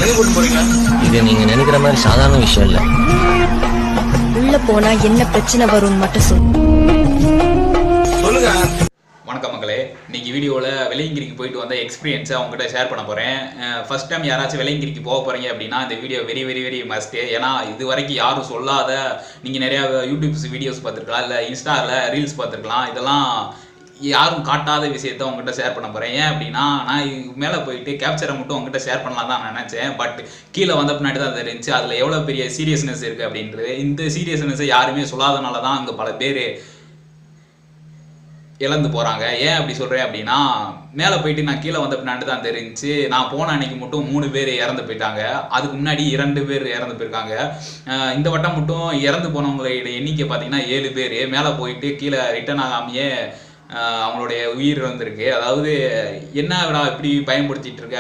எங்க கூட்டு போறீங்க? இது நீங்க நினைக்கிற மாதிரி சாதாரண விஷயம் இல்ல. உள்ள போனா என்ன பிரச்சனை வரும்னு மட்டும் சொல்லுங்க. வணக்கம் மக்களே, இன்னைக்கு வீடியோவில் வெள்ளையங்கிரிக்கு போயிட்டு வந்த எக்ஸ்பீரியன்ஸை அவங்ககிட்ட ஷேர் பண்ண போகிறேன். ஃபர்ஸ்ட் டைம் யாராச்சும் வெள்ளையங்கிரிக்கு போக போகிறீங்க அப்படின்னா இந்த video very very very must. ஏன்னா இது வரைக்கும் யாரும் சொல்லாத, நீங்கள் நிறையா யூடியூப்ஸ் வீடியோஸ் பார்த்துருக்கலாம், இல்லை இன்ஸ்டாவில் ரீல்ஸ் பார்த்துருக்கலாம், இதெல்லாம் யாரும் காட்டாத விஷயத்த உங்ககிட்ட ஷேர் பண்ண போகிறேன். ஏன் அப்படின்னா நான் மேலே போயிட்டு கேப்சரை மட்டும் உங்ககிட்ட ஷேர் பண்ணலாம் தான் நினச்சேன். பட் கீழே வந்த பின்னாடி தான் தெரிஞ்சு அதில் எவ்வளோ பெரிய சீரியஸ்னஸ் இருக்குது அப்படின்றது. இந்த சீரியஸ்னஸை யாருமே சொல்லாதனால தான் அங்கே பல பேர் இழந்து போகிறாங்க. ஏன் அப்படி சொல்கிறேன் அப்படின்னா, மேலே போயிட்டு நான் கீழே வந்த பின்னாடி தான் தெரிஞ்சு நான் போன அன்னைக்கு மட்டும் 3 பேர் இறந்து போயிட்டாங்க. அதுக்கு முன்னாடி 2 பேர் இறந்து போயிருக்காங்க. இந்த வட்டம் மட்டும் இறந்து போனவங்களோட எண்ணிக்கை பார்த்தீங்கன்னா 7 பேர். மேலே போயிட்டு கீழே ரிட்டர்ன் ஆகாமையே அவங்களுடைய உயிர் வந்திருக்கு. அதாவது என்ன விடா இப்படி பயன்படுத்திட்டு இருக்க